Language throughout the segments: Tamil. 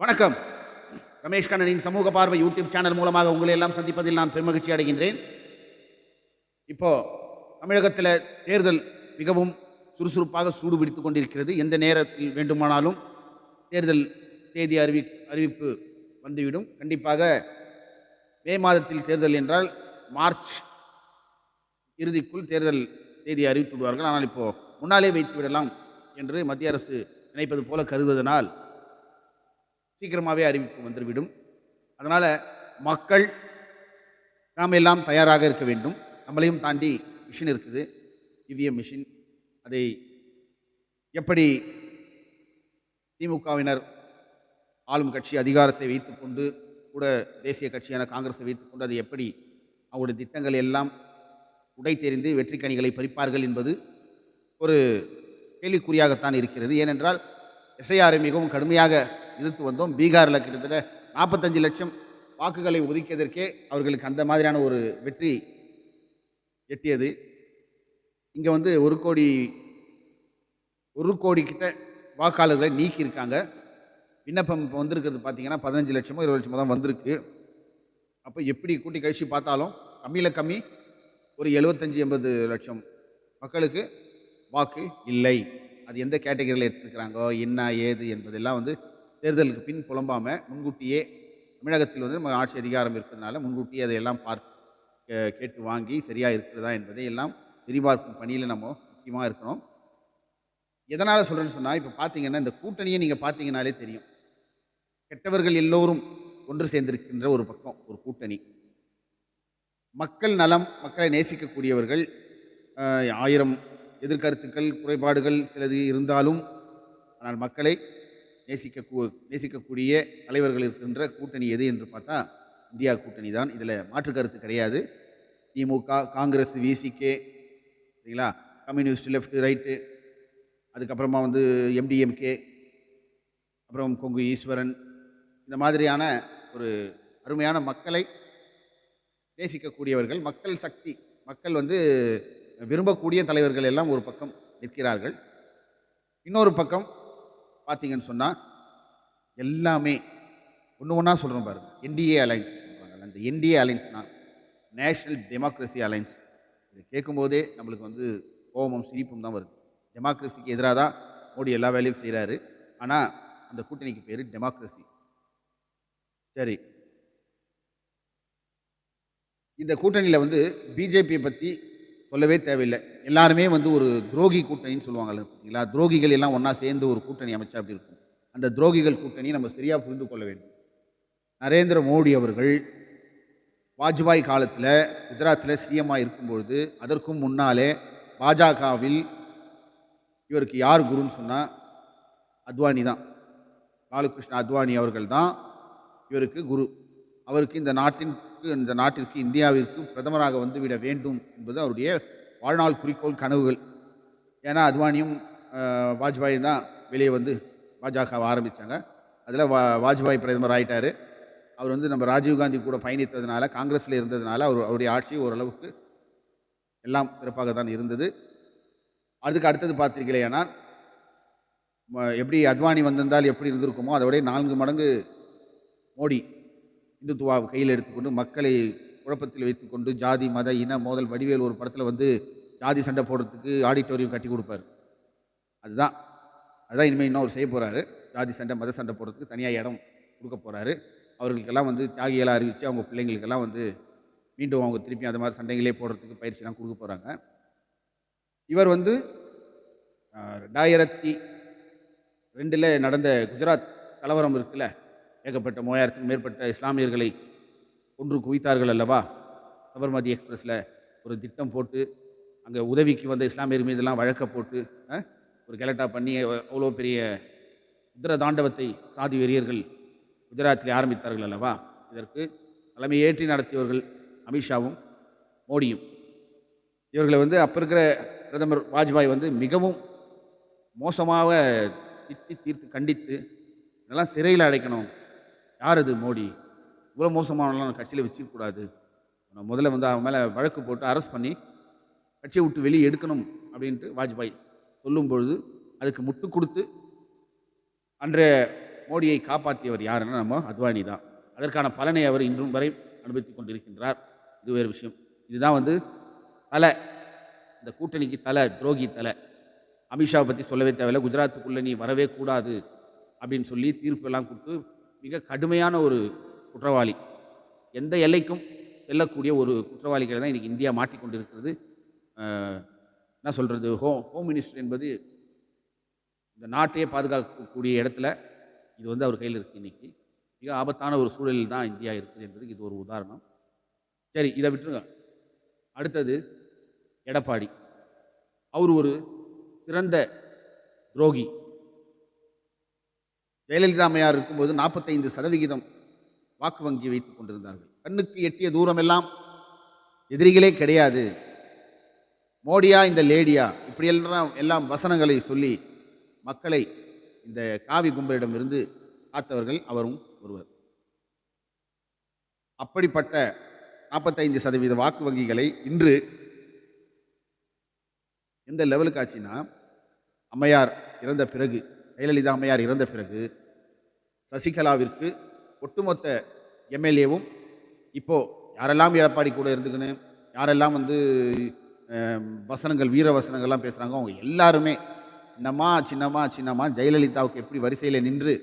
வணக்கம். ரமேஷ் கண்ணனின் சமூக பார்வை யூடியூப் சேனல் மூலமாக உங்களை எல்லாம் சந்திப்பதில் நான் பெருமகிழ்ச்சி அடைகின்றேன். இப்போ தமிழகத்தில் தேர்தல் மிகவும் சுறுசுறுப்பாக சூடு பிடித்துக் கொண்டிருக்கிறது. எந்த நேரத்தில் வேண்டுமானாலும் தேர்தல் தேதி அறிவிப்பு வந்துவிடும். கண்டிப்பாக மே மாதத்தில் தேர்தல் என்றால் மார்ச் இறுதிக்குள் தேர்தல் தேதி அறிவித்து விடுவார்கள். ஆனால் இப்போ முன்னாலே வைத்து விடலாம் என்று மத்திய அரசு நினைப்பது போல கருதுவதனால் சீக்கிரமாகவே அறிவிப்பு வந்துவிடும். அதனால் மக்கள் நாம் எல்லாம் தயாராக இருக்க வேண்டும். நம்மளையும் தாண்டி மிஷின் இருக்குது, இவிஎம் மிஷின். அதை எப்படி திமுகவினர் ஆளும் கட்சி அதிகாரத்தை வைத்துக்கொண்டு கூட தேசிய கட்சியான காங்கிரஸை வைத்துக்கொண்டு அதை எப்படி அவங்களுடைய திட்டங்கள் எல்லாம் உடை தெரிந்து வெற்றி கனிகளை பறிப்பார்கள் என்பது ஒரு கேள்விக்குறியாகத்தான் இருக்கிறது. ஏனென்றால் எஸ்ஐஆரை மிகவும் கடுமையாக எதிர்த்து வந்தோம். பீகாரில் கிட்டத்தட்ட 45 லட்சம் வாக்குகளை ஒதுக்கியதற்கே அவர்களுக்கு அந்த மாதிரியான ஒரு வெற்றி எட்டியது. இங்கே வந்து ஒரு கோடி கிட்ட வாக்காளர்களை நீக்கியிருக்காங்க. விண்ணப்பம் இப்போ வந்திருக்கிறது பார்த்தீங்கன்னா 15 லட்சமோ 20 லட்சமோ தான் வந்திருக்கு. அப்போ எப்படி கூட்டி கழிச்சு பார்த்தாலும் கம்மியில் கம்மி ஒரு 75-80 லட்சம் மக்களுக்கு வாக்கு இல்லை. அது எந்த கேட்டகரியில் எடுத்துக்கிறாங்கோ என்ன ஏது என்பதெல்லாம் வந்து தேர்தலுக்கு பின் புலம்பாமல் முன்கூட்டியே தமிழகத்தில் வந்து நம்ம ஆட்சி அதிகாரம் இருக்கிறதுனால முன்கூட்டியே அதையெல்லாம் கேட்டு வாங்கி சரியாக இருக்கிறதா என்பதை எல்லாம் சரிபார்க்கும் பணியில் நம்ம முக்கியமாக இருக்கணும். எதனால் சொல்கிறேன்னு சொன்னால், இப்போ பார்த்தீங்கன்னா இந்த கூட்டணியை நீங்கள் பார்த்தீங்கன்னாலே தெரியும். கெட்டவர்கள் எல்லோரும் ஒன்று சேர்ந்திருக்கின்ற ஒரு பக்கம் ஒரு கூட்டணி. மக்கள் நலம், மக்களை நேசிக்கக்கூடியவர்கள், 1000 எதிர்கருத்துக்கள் குறைபாடுகள் சிலது இருந்தாலும் ஆனால் மக்களை நேசிக்கக்கூடிய தலைவர்கள் இருக்கின்ற கூட்டணி எது என்று பார்த்தா இந்தியா கூட்டணி தான். இதில் மாற்று கருத்து கிடையாது. திமுக, காங்கிரஸ், விசிகே, சரிங்களா, கம்யூனிஸ்ட், லெஃப்ட், ரைட்டு, அதுக்கப்புறமா வந்து எம்டிஎம்கே, அப்புறம் கொங்கு ஈஸ்வரன், இந்த மாதிரியான ஒரு அருமையான மக்களை நேசிக்கக்கூடியவர்கள், மக்கள் சக்தி, மக்கள் வந்து விரும்பக்கூடிய தலைவர்கள் எல்லாம் ஒரு பக்கம் நிற்கிறார்கள். இன்னொரு பக்கம் பார்த்தீங்கன்னு சொன்னால் எல்லாமே ஒன்று ஒன்றா சொல்கிறோம் பாருங்க. என்டிஏ அலைன்ஸ் சொல்கிறாங்க. அந்த என்டிஏ அலைன்ஸ்னால் நேஷ்னல் டெமோக்ரஸி அலைன்ஸ். இது கேட்கும்போதே நம்மளுக்கு வந்து கோபமும் சிரிப்பும் தான் வருது. டெமோக்ரஸிக்கு எதிராக தான் மோடி எல்லா வேலையும் செய்கிறாரு. ஆனால் அந்த கூட்டணிக்கு பேர் டெமோக்ரஸி. சரி, இந்த கூட்டணியில் வந்து பிஜேபியை பற்றி சொல்லவே தேவையில்லை. எல்லாருமே வந்து ஒரு துரோகி கூட்டணின்னு சொல்லுவாங்கல்ல, பார்த்தீங்களா? துரோகிகள் எல்லாம் ஒன்றா சேர்ந்து ஒரு கூட்டணி அமைச்சா அப்படி இருக்கும். அந்த துரோகிகள் கூட்டணி நம்ம சரியாக புரிந்து கொள்ள வேண்டும். நரேந்திர மோடி அவர்கள் வாஜ்பாய் காலத்தில் குஜராத்தில் சிஎம்மாக இருக்கும்பொழுது, அதற்கும் முன்னாலே பாஜகவில் இவருக்கு யார் குருன்னு சொன்னால் அத்வானி தான். லாலுகிருஷ்ண அத்வானி அவர்கள் தான் இவருக்கு குரு. அவருக்கு இந்த நாட்டிற்கு இந்தியாவிற்கு பிரதமராக வந்துவிட வேண்டும் என்பது அவருடைய வாழ்நாள் குறிக்கோள், கனவுகள். ஏன்னா அத்வானியும் வாஜ்பாயும் தான் வெளியே வந்து பாஜகவை ஆரம்பித்தாங்க. அதில் வாஜ்பாய் பிரதமர் ஆகிட்டார். அவர் வந்து நம்ம ராஜீவ்காந்தி கூட பயணித்ததுனால, காங்கிரஸில் இருந்ததுனால அவருடைய ஆட்சி ஓரளவுக்கு எல்லாம் சிறப்பாக தான் இருந்தது. அதுக்கு அடுத்தது பார்த்தீர்களே, ஆனால் எப்படி அத்வானி வந்திருந்தால் எப்படி இருந்திருக்குமோ அதை விட 4 மடங்கு மோடி இந்துத்துவா கையில் எடுத்துக்கொண்டு மக்களை குழப்பத்தில் வைத்துக்கொண்டு ஜாதி மத இன மோதல். வடிவேல் ஒரு படத்தில் வந்து ஜாதி சண்டை போடுறதுக்கு ஆடிட்டோரியம் கட்டி கொடுப்பார். அதுதான் இனிமேல் இன்னும் அவர் செய்ய போகிறாரு. ஜாதி சண்டை மத சண்டை போடுறதுக்கு தனியாக இடம் கொடுக்க போகிறாரு. அவர்களுக்கெல்லாம் வந்து தியாகிகளாக அறிவித்து அவங்க பிள்ளைங்களுக்கெல்லாம் வந்து மீண்டும் அவங்க திருப்பி அந்த மாதிரி சண்டைகளே போடுறதுக்கு பயிற்சியெல்லாம் கொடுக்க போகிறாங்க. இவர் வந்து 2002 நடந்த குஜராத் கலவரம் இருக்குல்ல, ஏகப்பட்ட 3000க்கும் மேற்பட்ட இஸ்லாமியர்களை கொன்று குவித்தார்கள் அல்லவா? சபர்மதி எக்ஸ்பிரஸில் ஒரு திட்டம் போட்டு அங்கே உதவிக்கு வந்த இஸ்லாமியர் மீதெல்லாம் வழக்க போட்டு ஒரு கெலட்டா பண்ணி அவ்வளோ பெரிய உத்திர தாண்டவத்தை சாதி வெறியர்கள் குஜராத்தில் ஆரம்பித்தார்கள் அல்லவா? இதற்கு தலைமையேற்றி நடத்தியவர்கள் அமித்ஷாவும் மோடியும். இவர்களை வந்து அப்போ இருக்கிற பிரதமர் வாஜ்பாய் வந்து மிகவும் மோசமாக திட்டி தீர்த்து கண்டித்து இதெல்லாம் சிறையில் அடைக்கணும். யார் அது மோடி? இவ்வளோ மோசமானலாம் கட்சியில் வச்சுக்கூடாது. நான் முதல்ல வந்து அவன் மேலே வழக்கு போட்டு அரெஸ்ட் பண்ணி கட்சியை விட்டு வெளியே எடுக்கணும் அப்படின்ட்டு வாஜ்பாய் சொல்லும்பொழுது அதுக்கு முட்டு கொடுத்து அன்றைய மோடியை காப்பாற்றியவர் யாருன்னா நம்ம அத்வானி தான். அதற்கான பலனை அவர் இன்றும் வரை அனுபவித்துக் கொண்டிருக்கின்றார். இது வேறு விஷயம். இதுதான் வந்து தலை, இந்த கூட்டணிக்கு தலை, துரோகி தலை. அமித்ஷாவை பற்றி சொல்லவே தேவையில்லை. குஜராத்துக்குள்ளே நீ வரவே கூடாது அப்படின்னு சொல்லி தீர்ப்பெல்லாம் கொடுத்து மிக கடுமையான ஒரு குற்றவாளி, எந்த எல்லைக்கும் செல்லக்கூடிய ஒரு குற்றவாளிகளை தான் இன்றைக்கி இந்தியா மாட்டிக்கொண்டிருக்கிறது. என்ன சொல்கிறது, ஹோம் மினிஸ்டர் என்பது இந்த நாட்டையே பாதுகாக்கக்கூடிய இடத்துல இது வந்து அவர் கையில் இருக்குது. இன்றைக்கி மிக ஆபத்தான ஒரு சூழலில் தான் இந்தியா இருக்குது என்பதுக்கு இது ஒரு உதாரணம். சரி, இதை விட்டுருங்க. அடுத்தது எடப்பாடி. அவர் ஒரு சிறந்த துரோகி. ஜெயலலிதா அம்மையார் இருக்கும்போது 45% வாக்கு வங்கி வைத்துக் கொண்டிருந்தார்கள். கண்ணுக்கு எட்டிய தூரமெல்லாம் எதிரிகளே கிடையாது. மோடியா இந்த லேடியா எல்லாம் வசனங்களை சொல்லி மக்களை இந்த காவி கும்பலிடமிருந்து காத்தவர்கள் அவரும் ஒருவர். அப்படிப்பட்ட 45% வாக்கு வங்கிகளை இன்று எந்த லெவலுக்கு ஆச்சுன்னா, அம்மையார் இறந்த பிறகு, ஜெயலலிதா அம்மையார் இறந்த பிறகு சசிகலாவிற்கு ஒட்டுமொத்த எம்எல்ஏவும் இப்போ யாரெல்லாம் எடப்பாடி கூட இருந்துக்குன்னு யாரெல்லாம் வந்து வசனங்கள் வீர வசனங்கள்லாம் பேசுகிறாங்க, அவங்க எல்லாருமே சின்னம்மா சின்னம்மா சின்னம்மா ஜெயலலிதாவுக்கு எப்படி வரிசையில் நின்று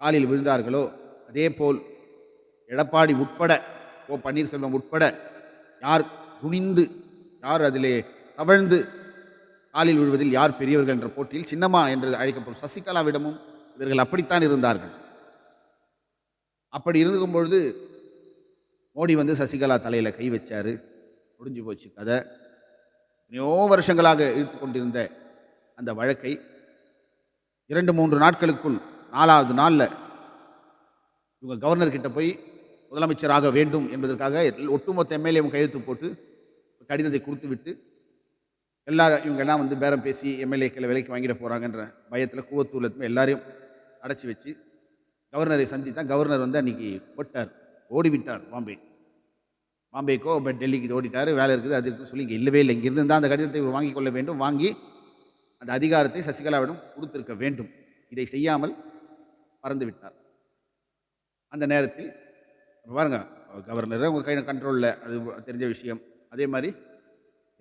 காலில் விழுந்தார்களோ அதே போல் எடப்பாடி உட்பட, பன்னீர்செல்வம் உட்பட யார் குனிந்து, யார் அதிலே தவழ்ந்து காலில் விழுவதில் யார் பெரியவர்கள் என்ற போட்டியில் சின்னம்மா என்று அழைக்கப்படும் சசிகலாவிடமும் இவர்கள் அப்படித்தான் இருந்தார்கள். அப்படி இருக்கும் பொழுது மோடி வந்து சசிகலா தலையில் கை வச்சாரு. முடிஞ்சு போச்சு கதை. எத்தனையோ வருஷங்களாக இழுத்து கொண்டிருந்த அந்த வழக்கை 2-3 நாட்களுக்குள் 4வது நாளில் இவங்க கவர்னர்கிட்ட போய் முதலமைச்சராக வேண்டும் என்பதற்காக ஒட்டுமொத்த எம்எல்ஏவும் கையெழுத்து போட்டு கடிதத்தை கொடுத்து விட்டு இவங்கெல்லாம் வந்து பேரம் பேசி எம்எல்ஏக்களை விலைக்கு வாங்கிட போகிறாங்கன்ற பயத்தில் கூவத்தூரில் எல்லாரையும் அடைச்சி வச்சு கவர்னரை சந்தித்தான். கவர்னர் வந்து அன்றைக்கி ஓடிவிட்டார் பாம்பேக்கோ டெல்லிக்கு ஓடிட்டார். வேலை இருக்குது, அது இருக்குன்னு சொல்லி இங்கே இல்லவே இல்லை. இங்கிருந்து தான் அந்த கடிதத்தை வாங்கி கொள்ள வேண்டும். வாங்கி அந்த அதிகாரத்தை சசிகலாவிடம் கொடுத்திருக்க வேண்டும். இதை செய்யாமல் பறந்து விட்டார். அந்த நேரத்தில் பாருங்க, கவர்னர் உங்கள் கையில் கண்ட்ரோலில், அது தெரிஞ்ச விஷயம். அதே மாதிரி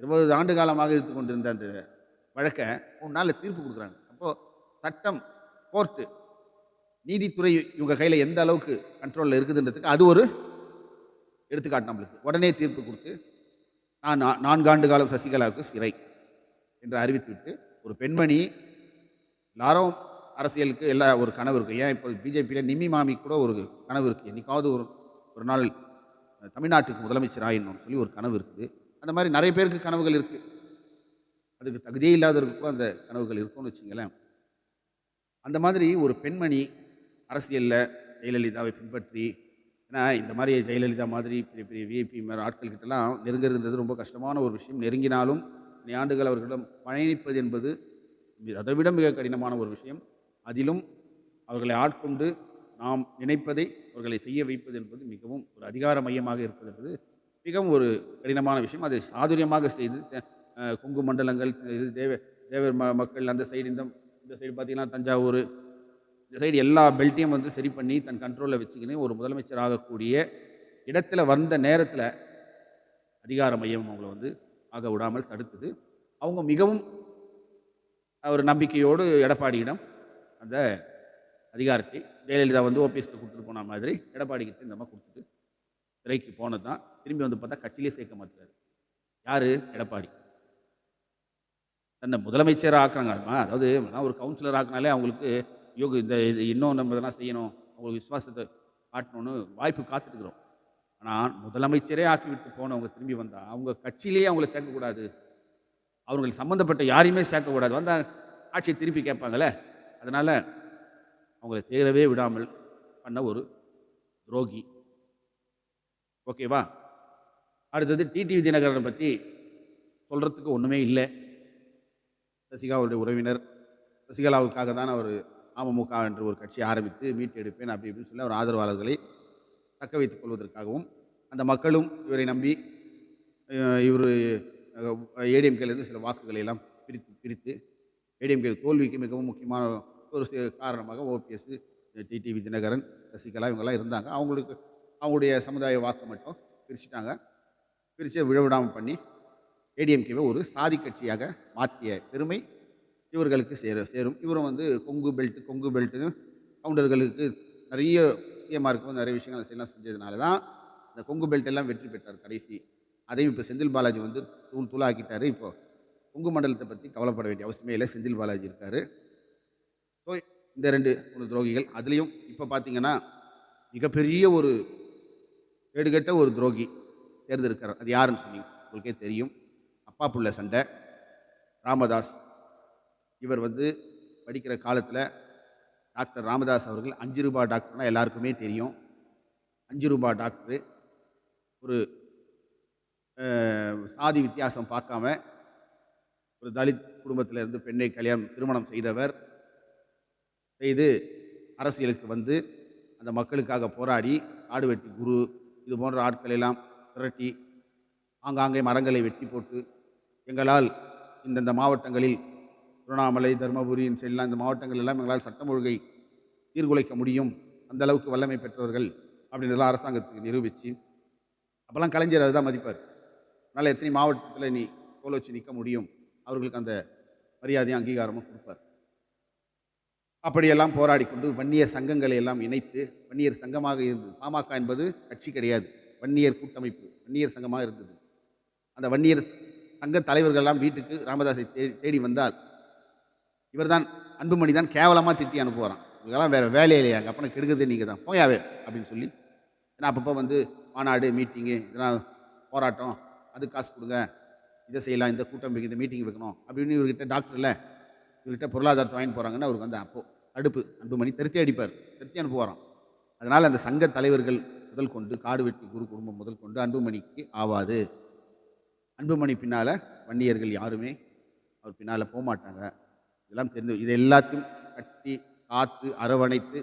20 ஆண்டு காலமாக இழுத்து கொண்டிருந்த அந்த வழக்கை 3 நாளில் தீர்ப்பு கொடுக்குறாங்க. அப்போது சட்டம், கோர்ட்டு, நீதித்துறை இவங்க கையில் எந்த அளவுக்கு கண்ட்ரோலில் இருக்குதுன்றதுக்கு அது ஒரு எடுத்துக்காட்டு நம்மளுக்கு. உடனே தீர்ப்பு கொடுத்து 4 ஆண்டு காலம் சசிகலாவுக்கு சிறை என்று அறிவித்துவிட்டு, ஒரு பெண்மணி, எல்லாரும் அரசியலுக்கு ஒரு கனவு இருக்குது. ஏன் இப்போ பிஜேபியில் நிமி மாமி கூட ஒரு கனவு இருக்குது, என்றைக்காவது ஒரு நாள் தமிழ்நாட்டுக்கு முதலமைச்சர் ஆயிடணும்னு சொல்லி ஒரு கனவு இருக்குது. அந்த மாதிரி நிறைய பேருக்கு கனவுகள் இருக்குது. அதுக்கு தகுதியே இல்லாதவருக்கு கூட அந்த கனவுகள் இருக்கும்னு வச்சுங்களேன். அந்த மாதிரி ஒரு பெண்மணி அரசியலில் ஜெயலலிதாவை பின்பற்றி, ஏன்னா இந்த மாதிரி ஜெயலலிதா மாதிரி பெரிய பெரிய விஐபி மாதிரி ஆட்கள்கிட்டலாம் நெருங்கிறதுன்றது ரொம்ப கஷ்டமான ஒரு விஷயம். நெருங்கினாலும் ஆண்டுகள் அவர்களிடம் பயணிப்பது என்பது அதை விட மிக கடினமான ஒரு விஷயம். அதிலும் அவர்களை ஆட்கொண்டு நாம் நினைப்பதை அவர்களை செய்ய வைப்பது என்பது மிகவும் ஒரு அதிகார மையமாக இருப்பது என்பது மிகவும் ஒரு கடினமான விஷயம். அதை சாதுரியமாக செய்து கொங்கு மண்டலங்கள், இது தேவர் மக்கள் அந்த சைடு, இந்த சைடு பார்த்திங்கன்னா தஞ்சாவூர், இந்த சைடு எல்லா பெல்ட்டையும் வந்து சரி பண்ணி தன் கண்ட்ரோலில் வச்சுக்கின்னு ஒரு முதலமைச்சர் ஆகக்கூடிய இடத்துல வந்த நேரத்தில் அதிகார மையம் அவங்கள வந்து ஆக விடாமல் தடுத்தது. அவங்க மிகவும் ஒரு நம்பிக்கையோடு எடப்பாடியிடம் அந்த அதிகாரத்தை, ஜெயலலிதா வந்து ஓபிஎஸ்க்கு கொடுத்துட்டு போன மாதிரி எடப்பாடிக்கிட்ட இந்த மாதிரி கொடுத்துட்டு சிறைக்கு போனது தான். திரும்பி வந்து பார்த்தா கட்சியிலே சேர்க்க மாட்டார். யார்? எடப்பாடி. தன்னை முதலமைச்சர் ஆக்குறாங்க. அதாவது ஒரு கவுன்சிலர் ஆக்குனாலே அவங்களுக்கு இந்த இன்னும் நம்ம இதெல்லாம் செய்யணும், அவங்களுக்கு விசுவாசத்தை காட்டணும்னு வாய்ப்பு காத்துட்டுருக்குறோம். ஆனால் முதலமைச்சரே ஆக்கிவிட்டு போனவங்க திரும்பி வந்தால் அவங்க கட்சியிலேயே அவங்கள சேர்க்கக்கூடாது, அவங்களுக்கு சம்மந்தப்பட்ட யாரையுமே சேர்க்கக்கூடாது. வந்தால் ஆட்சியை திருப்பி கேட்பாங்களே, அதனால் அவங்கள சேரவே விடாமல் பண்ண ஒரு துரோகி. ஓகேவா? அடுத்தது டிடிவி தினகரனை பற்றி சொல்கிறதுக்கு ஒன்றுமே இல்லை. சசிகலாவுடைய உறவினர், சசிகலாவுக்காக தான் அவர் அமமுக என்று ஒரு கட்சி ஆரம்பித்து மீட்டு எடுப்பேன் அப்படி இப்படின்னு சொல்லி அவர் ஆதரவாளர்களை தக்க வைத்துக் கொள்வதற்காகவும், அந்த மக்களும் இவரை நம்பி இவர் ஏடிஎம்கேலேருந்து சில வாக்குகளை எல்லாம் பிரித்து ஏடிஎம்கே தோல்விக்கு மிகவும் முக்கியமான ஒரு காரணமாக ஓபிஎஸ், டிடிவி தினகரன், சசிகலா இவங்கெல்லாம் இருந்தாங்க. அவங்களுக்கு அவங்களுடைய சமுதாய வாக்கை மட்டும் பிரிச்சுட்டாங்க. பிரித்து விழவிடாமல் பண்ணி ஏடிஎம்கேவை ஒரு சாதி கட்சியாக மாற்றிய பெருமை இவர்களுக்கு சேரும். இவரும் வந்து கொங்கு பெல்ட்டுன்னு கவுண்டர்களுக்கு நிறைய சிஎம்மாக இருக்கும் நிறைய விஷயங்கள் எல்லாம் செஞ்சதுனால தான் இந்த கொங்கு பெல்ட் எல்லாம் வெற்றி பெற்றார் கடைசி. அதையும் இப்போ செந்தில் பாலாஜி வந்து தூளாக்கிட்டாரு. இப்போ கொங்கு மண்டலத்தை பற்றி கவலைப்பட வேண்டிய அவசியமே இல்லை, செந்தில் பாலாஜி இருக்கார். ஸோ இந்த 2 துரோகிகள். அதுலேயும் இப்போ பார்த்தீங்கன்னா மிகப்பெரிய ஒரு கேடுகட்ட ஒரு துரோகி தேர்ந்தெடுக்கிறார். அது யாருன்னு சொல்லி உங்களுக்கே தெரியும். அப்பா புள்ள சண்டை ராமதாஸ். இவர் வந்து படிக்கிற காலத்தில் டாக்டர் ராமதாஸ் அவர்கள் 5 ரூபாய் டாக்டர்னால் எல்லாருக்குமே தெரியும். 5 ரூபாய் டாக்டரு ஒரு சாதி வித்தியாசம் பார்க்காம ஒரு தலித் குடும்பத்தில் இருந்து பெண்ணை திருமணம் செய்து அரசியலுக்கு வந்து அந்த மக்களுக்காக போராடி காடு வெட்டி குரு இது போன்ற ஆட்கள் எல்லாம் திரட்டி ஆங்காங்கே மரங்களை வெட்டி போட்டு எங்களால் இந்தந்த மாவட்டங்களில் திருவண்ணாமலை, தருமபுரியின் செல்லாம் இந்த மாவட்டங்கள் எல்லாம் எங்களால் சட்டம் ஒழுங்கை சீர்குலைக்க முடியும், அந்த அளவுக்கு வல்லமை பெற்றவர்கள் அப்படின்றதெல்லாம் அரசாங்கத்துக்கு நிரூபித்து அப்போல்லாம் கலைஞர் அதுதான் மதிப்பார். அதனால் எத்தனை மாவட்டத்தில் நீ தோல் வச்சு நிற்க முடியும், அவர்களுக்கு அந்த மரியாதையும் அங்கீகாரமும் கொடுப்பார். அப்படியெல்லாம் போராடி கொண்டு வன்னியர் சங்கங்களை எல்லாம் இணைத்து வன்னியர் சங்கமாக இருந்தது. பாமக என்பது கட்சி கிடையாது, வன்னியர் கூட்டமைப்பு, வன்னியர் சங்கமாக இருந்தது. அந்த வன்னியர் சங்க தலைவர்கள்லாம் வீட்டுக்கு ராமதாஸை தேடி வந்தால் இவர் தான் அன்புமணி தான் கேவலமாக திட்டி அனுப்புவாரான். இவங்கெல்லாம் வேறு வேலையே இல்லையா, எங்கள் அப்பனை கெடுக்கிறது நீங்கள் தான் போயாவே அப்படின்னு சொல்லி. ஏன்னா அப்பப்போ வந்து மாநாடு மீட்டிங்கு இதெல்லாம் போராட்டம், அது காசு கொடுங்க, இதை செய்யலாம், இந்த கூட்டம் இந்த மீட்டிங் வைக்கணும் அப்படின்னு இவர்கிட்ட டாக்டர் இல்லை இவர்கிட்ட பொருளாதாரத்தை வாங்கி போகிறாங்கன்னு அவருக்கு வந்து அப்போது அடுப்பு அன்புமணி திருத்தி அடிப்பார், திருத்தி அனுப்புவாராம். அதனால் அந்த சங்க தலைவர்கள் முதல் கொண்டு காடு வெட்டி குரு குடும்பம் முதல் கொண்டு அன்புமணிக்கு ஆவாது. அன்புமணி பின்னால் வன்னியர்கள் யாருமே அவர் பின்னால் போகமாட்டாங்க. இதெல்லாம் தெரிந்து இதை எல்லாத்தையும் கட்டி காத்து அரவணைத்து